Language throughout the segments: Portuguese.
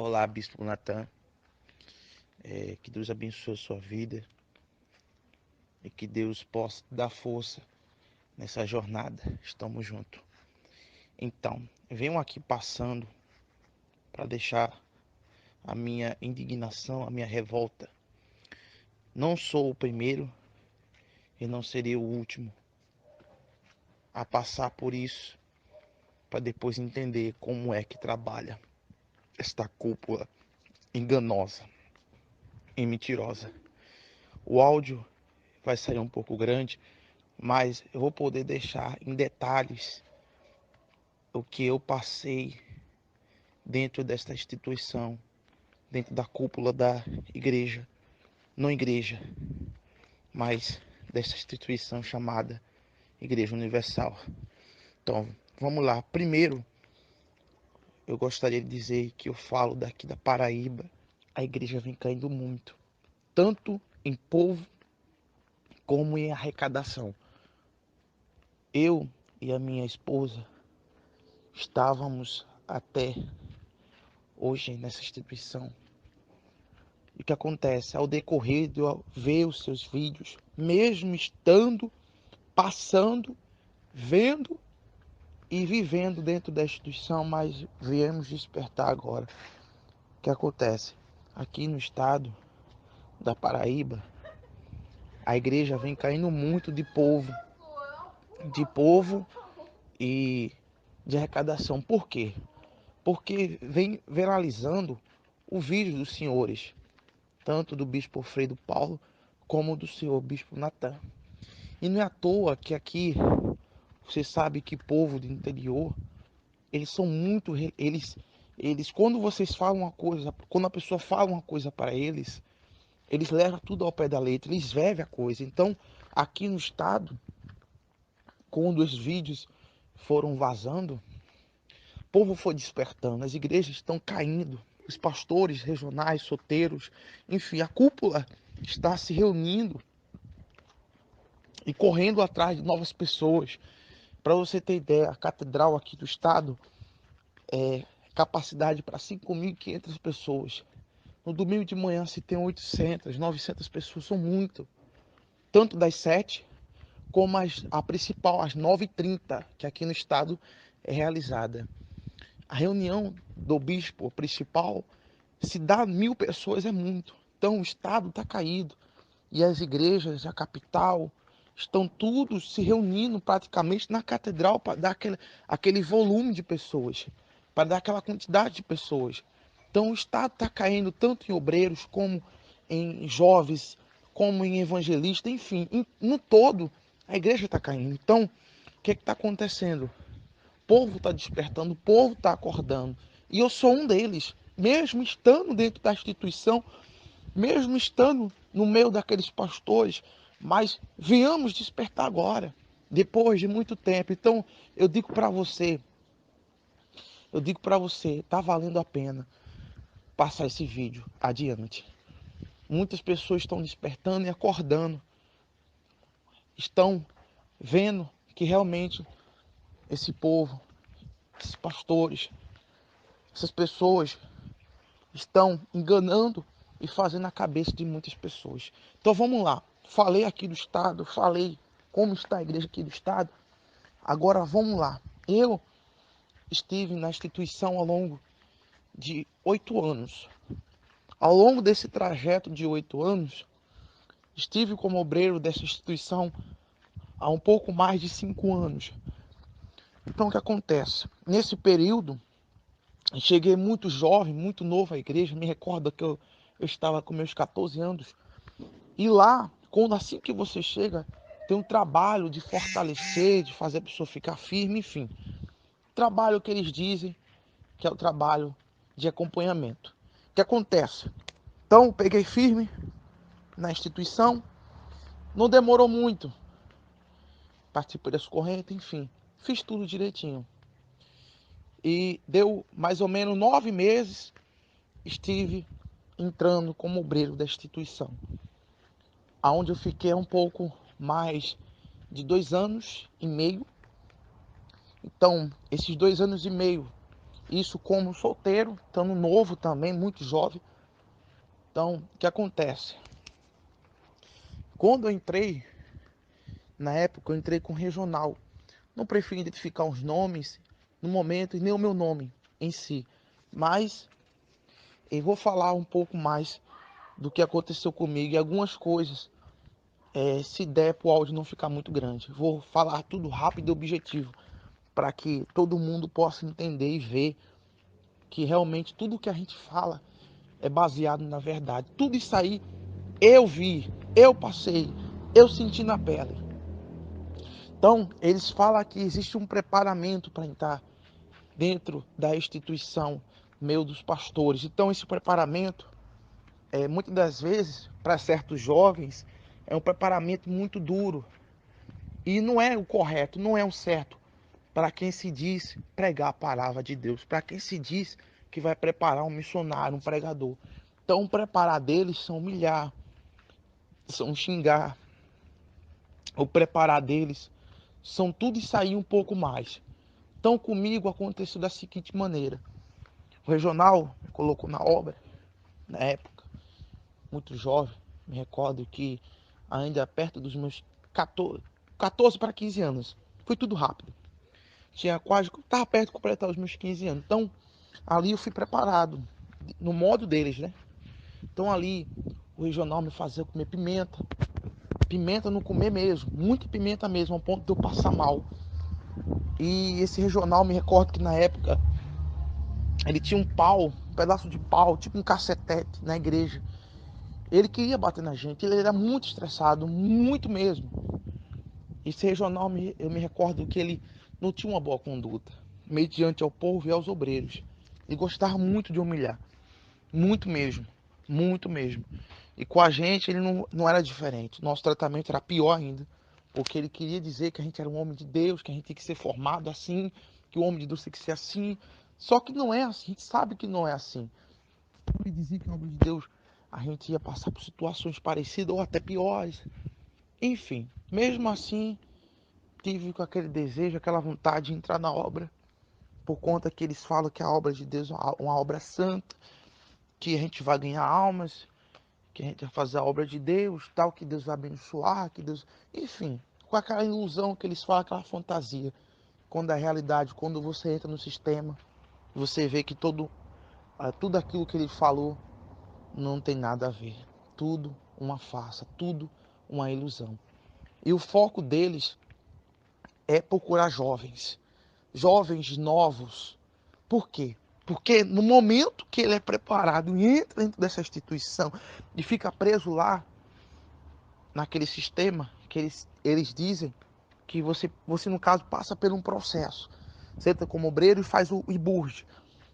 Olá, Bispo Natan. Que Deus abençoe a sua vida e que Deus possa dar força nessa jornada. Estamos juntos. Então, venho aqui passando para deixar a minha indignação, a minha revolta. Não sou o primeiro e não serei o último a passar por isso, para depois entender como é que trabalha esta cúpula enganosa e mentirosa. O áudio vai sair um pouco grande, mas eu vou poder deixar em detalhes o que eu passei dentro desta instituição, dentro da cúpula da igreja, não igreja, mas desta instituição chamada Igreja Universal. Então, vamos lá. Primeiro, eu gostaria de dizer que eu falo daqui da Paraíba, a igreja vem caindo muito, tanto em povo como em arrecadação. Eu e a minha esposa estávamos até hoje nessa instituição. E o que acontece? Ao decorrer de eu ver os seus vídeos, mesmo estando, passando, vendo e vivendo dentro da instituição, mas viemos despertar agora. O que acontece? Aqui no estado da Paraíba, a igreja vem caindo muito de povo e de arrecadação. Por quê? Porque vem viralizando o vídeo dos senhores, tanto do bispo Alfredo Paulo como do senhor bispo Natan. E não é à toa que aqui, você sabe que povo do interior, eles são muito, eles quando vocês falam uma coisa, quando a pessoa fala uma coisa para eles levam tudo ao pé da letra, eles vivem a coisa. Então, aqui no estado, quando os vídeos foram vazando, o povo foi despertando, as igrejas estão caindo, os pastores regionais, solteiros, enfim, a cúpula está se reunindo e correndo atrás de novas pessoas. Para você ter ideia, a catedral aqui do estado é capacidade para 5.500 pessoas. No domingo de manhã se tem 800, 900 pessoas, são muito. Tanto das 7 como a principal, às 9h30, que aqui no estado é realizada. A reunião do bispo principal, se dá 1.000 pessoas é muito. Então o estado está caído. E as igrejas, a capital, estão tudo se reunindo praticamente na catedral para dar aquele volume de pessoas, para dar aquela quantidade de pessoas. Então o Estado está caindo tanto em obreiros, como em jovens, como em evangelistas, enfim, no todo a igreja está caindo. Então, o que está acontecendo? O povo está despertando, o povo está acordando. E eu sou um deles, mesmo estando dentro da instituição, mesmo estando no meio daqueles pastores, mas venhamos despertar agora, depois de muito tempo. Então, eu digo para você, tá valendo a pena passar esse vídeo adiante. Muitas pessoas estão despertando e acordando, estão vendo que realmente esse povo, esses pastores, essas pessoas estão enganando e fazendo a cabeça de muitas pessoas. Então vamos lá. Falei aqui do estado, falei como está a igreja aqui do estado. Agora vamos lá. Eu estive na instituição ao longo de 8 anos. Ao longo desse trajeto de 8 anos, estive como obreiro dessa instituição há um pouco mais de 5 anos. Então o que acontece? Nesse período, cheguei muito jovem, muito novo à igreja. Me recordo que eu estava com meus 14 anos. E lá, quando assim que você chega, tem um trabalho de fortalecer, de fazer a pessoa ficar firme, enfim. Trabalho que eles dizem que é o trabalho de acompanhamento. O que acontece? Então, peguei firme na instituição, não demorou muito. Participei das correntes, enfim. Fiz tudo direitinho. E deu mais ou menos 9 meses, estive entrando como obreiro da instituição. Onde eu fiquei um pouco mais de 2 anos e meio. Então, esses 2 anos e meio Isso como solteiro, estando novo também, muito jovem. Então, o que acontece? Quando eu entrei, na época eu entrei com regional. Não prefiro identificar os nomes no momento e nem o meu nome em si. Mas eu vou falar um pouco mais do que aconteceu comigo e algumas coisas, se der para o áudio não ficar muito grande. Vou falar tudo rápido e objetivo, para que todo mundo possa entender e ver que realmente tudo que a gente fala é baseado na verdade. Tudo isso aí eu vi, eu passei, eu senti na pele. Então, eles falam que existe um preparamento para entrar dentro da instituição meio dos pastores. Então, esse preparamento, muitas das vezes, para certos jovens, é um preparamento muito duro. E não é o correto, não é o certo para quem se diz pregar a palavra de Deus, para quem se diz que vai preparar um missionário, um pregador. Então, preparar deles são humilhar, são xingar. O preparar deles são tudo isso aí um pouco mais. Então, comigo aconteceu da seguinte maneira. O regional me colocou na obra, na época, muito jovem. Me recordo que ainda perto dos meus 14 para 15 anos. Foi tudo rápido. Estava perto de completar os meus 15 anos. Então, ali eu fui preparado, no modo deles, né? Então, ali, o regional me fazia comer pimenta. Pimenta não comer mesmo, muita pimenta mesmo, ao ponto de eu passar mal. E esse regional, me recordo que na época, ele tinha um pedaço de pau, tipo um cacetete na igreja. Ele queria bater na gente, ele era muito estressado, muito mesmo. Esse regional, eu me recordo que ele não tinha uma boa conduta, mediante ao povo e aos obreiros. Ele gostava muito de humilhar, muito mesmo, muito mesmo. E com a gente ele não era diferente, nosso tratamento era pior ainda, porque ele queria dizer que a gente era um homem de Deus, que a gente tem que ser formado assim, que o homem de Deus tem que ser assim. Só que não é assim, a gente sabe que não é assim. Ele dizia que o homem de Deus, a gente ia passar por situações parecidas ou até piores. Enfim, mesmo assim, tive com aquele desejo, aquela vontade de entrar na obra, por conta que eles falam que a obra de Deus é uma obra santa, que a gente vai ganhar almas, que a gente vai fazer a obra de Deus, tal, que Deus vai abençoar, que Deus... Enfim, com aquela ilusão que eles falam, aquela fantasia. Quando a realidade, quando você entra no sistema, você vê que tudo aquilo que ele falou não tem nada a ver. Tudo uma farsa, tudo uma ilusão. E o foco deles é procurar jovens. Jovens novos. Por quê? Porque no momento que ele é preparado e entra dentro dessa instituição e fica preso lá, naquele sistema, que eles dizem que você, no caso, passa por um processo. Você entra como obreiro e faz o IBURD.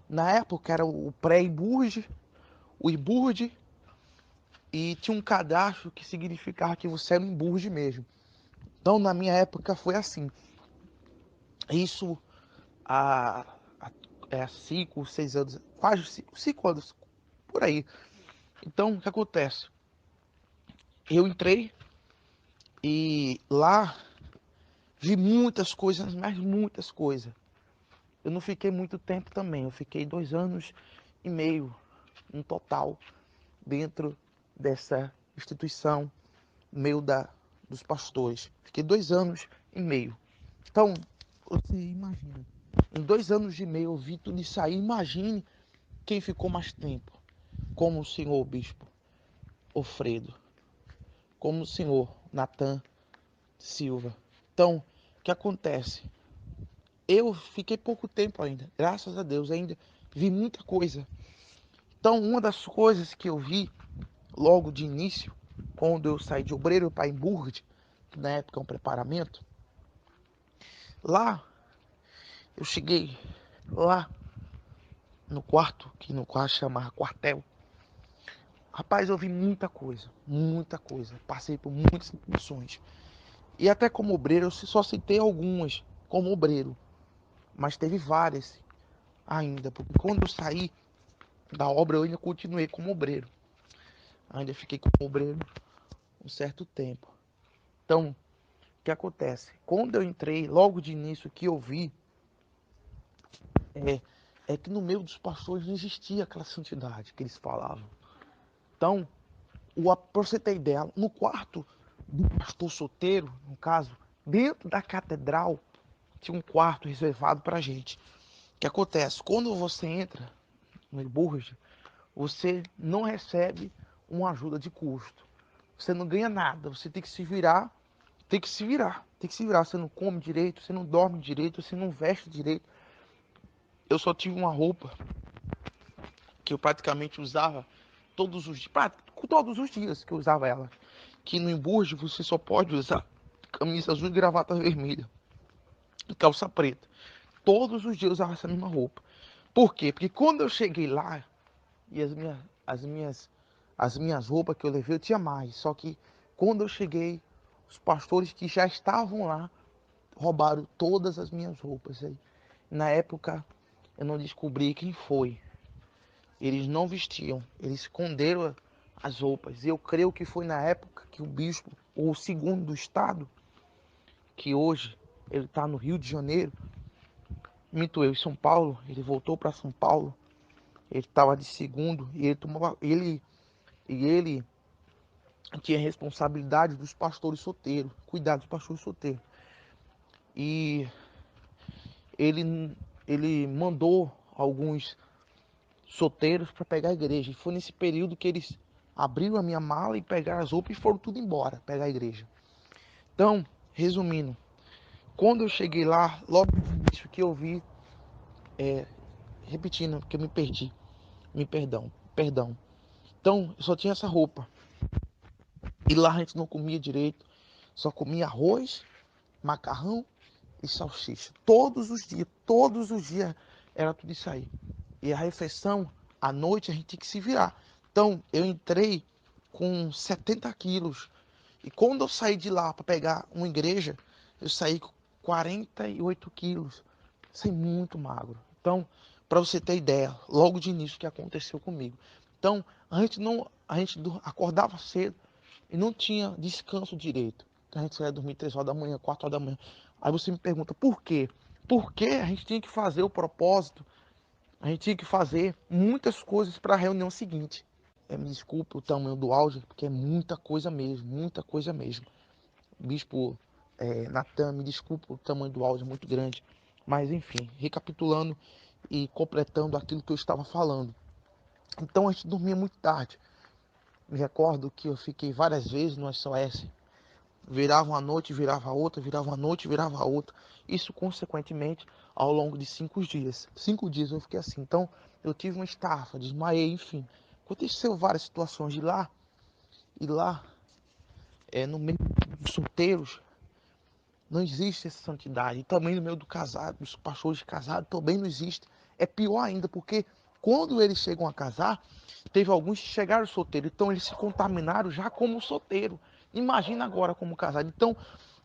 Na época era o pré-IBURD, o IBURD, e tinha um cadastro que significava que você era um IBURD mesmo. Então, na minha época, foi assim. Isso há, há 5, 6 anos, quase 5 anos, por aí. Então, o que acontece? Eu entrei e lá vi muitas coisas, mas muitas coisas. Eu não fiquei muito tempo também, eu fiquei 2 anos e meio, no total, dentro dessa instituição, meio dos pastores. Fiquei 2 anos e meio. Então, você imagina, em 2 anos e meio eu vi tudo isso aí. Imagine quem ficou mais tempo, como o senhor bispo Ofredo, como o senhor Natan Silva. Então, o que acontece? Eu fiquei pouco tempo ainda, graças a Deus, ainda vi muita coisa. Então, uma das coisas que eu vi logo de início, quando eu saí de obreiro para Emburg, que na época é um preparamento, lá eu cheguei lá no quarto, que no quarto chamava quartel. Rapaz, eu vi muita coisa, muita coisa. Passei por muitas situações. E até como obreiro, eu só citei algumas como obreiro, mas teve várias ainda, porque quando eu saí da obra eu ainda continuei como obreiro. Ainda fiquei como obreiro um certo tempo. Então, o que acontece? Quando eu entrei, logo de início, que eu vi é que no meio dos pastores não existia aquela santidade que eles falavam. Então, pra você ter ideia, no quarto do pastor solteiro, no caso, dentro da catedral, tinha um quarto reservado pra gente. O que acontece? Quando você entra no Iburge, você não recebe uma ajuda de custo. Você não ganha nada, você tem que se virar, tem que se virar, tem que se virar. Você não come direito, você não dorme direito, você não veste direito. Eu só tive uma roupa que eu praticamente usava todos os dias que eu usava ela. Que no Emburge você só pode usar camisa azul e gravata vermelha e calça preta. Todos os dias eu usava essa mesma roupa. Por quê? Porque quando eu cheguei lá, e as minhas roupas que eu levei eu tinha mais. Só que quando eu cheguei, os pastores que já estavam lá roubaram todas as minhas roupas. Aí, na época eu não descobri quem foi. Eles não vestiam, eles esconderam as roupas. E eu creio que foi na época que o bispo, ou o segundo do estado, que hoje ele está no Rio de Janeiro, minto eu, em São Paulo, ele voltou para São Paulo, ele estava de segundo e ele tinha responsabilidade dos pastores solteiros, cuidar dos pastores solteiros. E ele mandou alguns solteiros para pegar a igreja. E foi nesse período que eles abriram a minha mala e pegaram as roupas e foram tudo embora, pegar a igreja. Então, resumindo, quando eu cheguei lá, logo no início que eu vi, repetindo, que eu me perdi, perdão. Então, eu só tinha essa roupa. E lá a gente não comia direito, só comia arroz, macarrão e salsicha. Todos os dias era tudo isso aí. E a refeição, à noite, a gente tinha que se virar. Então, eu entrei com 70 quilos. E quando eu saí de lá para pegar uma igreja, eu saí com 48 quilos. Saí muito magro. Então, para você ter ideia, logo de início o que aconteceu comigo. Então, a gente acordava cedo e não tinha descanso direito. Então, a gente saía dormir 3 horas da manhã, 4 horas da manhã. Aí você me pergunta, por quê? Porque a gente tinha que fazer o propósito, a gente tinha que fazer muitas coisas para a reunião seguinte. Me desculpe o tamanho do áudio, porque é muita coisa mesmo, muita coisa mesmo. Bispo Natan, me desculpe o tamanho do áudio, é muito grande. Mas enfim, recapitulando e completando aquilo que eu estava falando. Então a gente dormia muito tarde. Me recordo que eu fiquei várias vezes no SOS. Virava uma noite, virava outra, virava uma noite, virava outra. Isso consequentemente ao longo de 5 dias. 5 dias eu fiquei assim. Então eu tive uma estafa, desmaiei, enfim. Aconteceu várias situações de lá. E lá, no meio dos solteiros, não existe essa santidade. E também no meio do casado, dos pastores casados, também não existe. É pior ainda, porque quando eles chegam a casar, teve alguns que chegaram solteiros. Então eles se contaminaram já como solteiro. Imagina agora como casado. Então,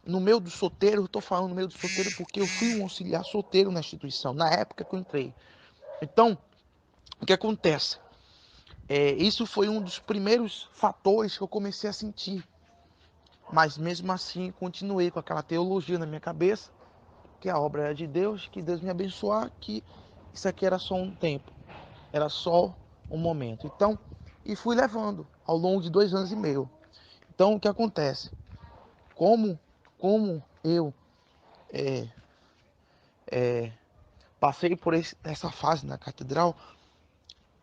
no meio do solteiro, eu estou falando no meio do solteiro porque eu fui um auxiliar solteiro na instituição, na época que eu entrei. Então, o que acontece? Isso foi um dos primeiros fatores que eu comecei a sentir. Mas mesmo assim, continuei com aquela teologia na minha cabeça, que a obra é de Deus, que Deus me abençoar, que isso aqui era só um tempo, era só um momento. Então, e fui levando ao longo de 2 anos e meio. Então, o que acontece? Como eu é, passei por essa fase na catedral,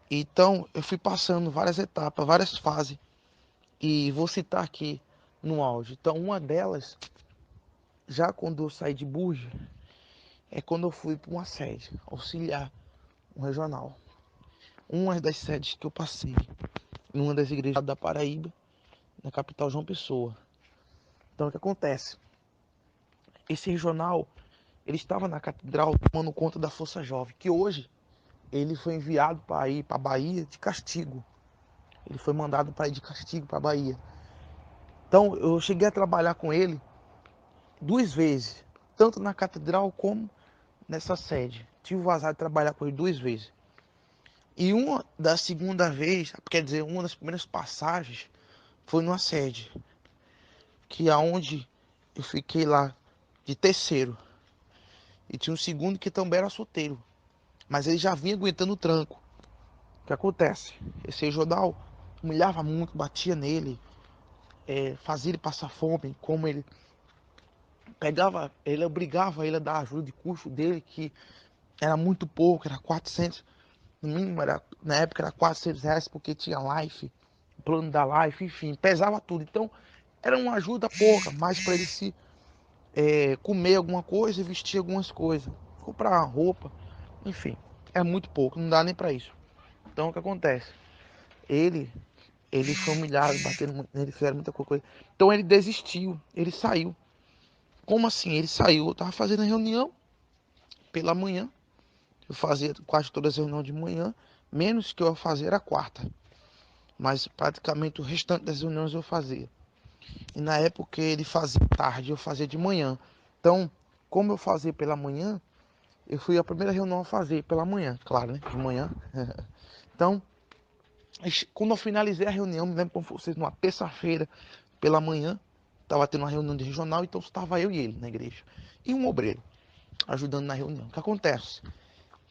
então eu fui passando várias etapas, várias fases, e vou citar aqui no áudio. Então, uma delas, já quando eu saí de Burge, é quando eu fui para uma sede, auxiliar, um regional. Uma das sedes que eu passei, em uma das igrejas da Paraíba, na capital João Pessoa. Então o que acontece? Esse regional, ele estava na catedral tomando conta da Força Jovem, que hoje ele foi enviado para ir para a Bahia de castigo. Ele foi mandado para ir de castigo para a Bahia. Então eu cheguei a trabalhar com ele 2 vezes, tanto na catedral como nessa sede. Tive o azar de trabalhar com ele 2 vezes. E uma da segunda vez, quer dizer, uma das primeiras passagens foi numa sede, que aonde eu fiquei lá de terceiro. E tinha um segundo que também era solteiro. Mas ele já vinha aguentando o tranco. O que acontece? Esse regional humilhava muito, batia nele, fazia ele passar fome, como ele pegava, ele obrigava ele a dar ajuda de custo dele, que era muito pouco, era 400, no mínimo, na época era R$ 400, porque tinha life, plano da life, enfim, pesava tudo. Então, era uma ajuda pouca, mais para ele se comer alguma coisa e vestir algumas coisas, comprar uma roupa, enfim, é muito pouco, não dá nem para isso. Então, o que acontece? Ele, ele foi humilhado, batendo muito nele, fizeram muita coisa. Então, ele desistiu, ele saiu. Como assim? Ele saiu, eu tava fazendo a reunião pela manhã, eu fazia quase todas as reuniões de manhã, menos que eu fazia era quarta. Mas praticamente o restante das reuniões eu fazia. E na época ele fazia tarde, eu fazia de manhã. Então, como eu fazia pela manhã, eu fui a primeira reunião a fazer pela manhã, claro, né? De manhã. Então, quando eu finalizei a reunião, me lembro como fosse numa terça-feira pela manhã, estava tendo uma reunião de regional, então estava eu e ele na igreja. E um obreiro ajudando na reunião. O que acontece?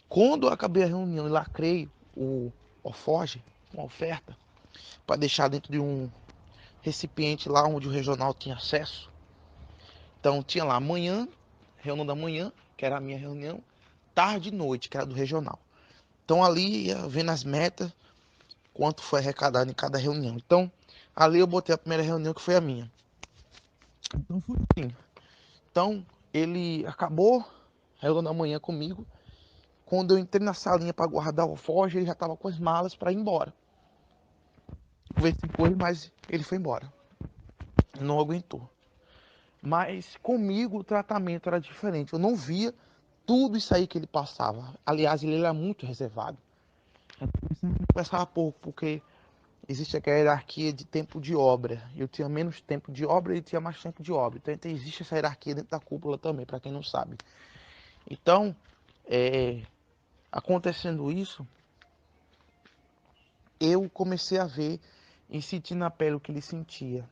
Quando eu acabei a reunião e lacrei o alforje, uma oferta, para deixar dentro de um recipiente lá onde o regional tinha acesso. Então tinha lá manhã, reunião da manhã, que era a minha reunião, tarde e noite, que era do regional. Então ali ia vendo as metas, quanto foi arrecadado em cada reunião. Então ali eu botei a primeira reunião que foi a minha. Então foi assim. Então ele acabou a reunião da manhã comigo. Quando eu entrei na salinha para guardar o alforje, ele já estava com as malas para ir embora. Conversei com ele, mas ele foi embora. Não aguentou. Mas comigo o tratamento era diferente. Eu não via tudo isso aí que ele passava. Aliás, ele era muito reservado. Eu conversava pouco, porque existe aquela hierarquia de tempo de obra. Eu tinha menos tempo de obra e ele tinha mais tempo de obra. Então existe essa hierarquia dentro da cúpula também, para quem não sabe. Então, acontecendo isso, eu comecei a ver e sentir na pele o que ele sentia.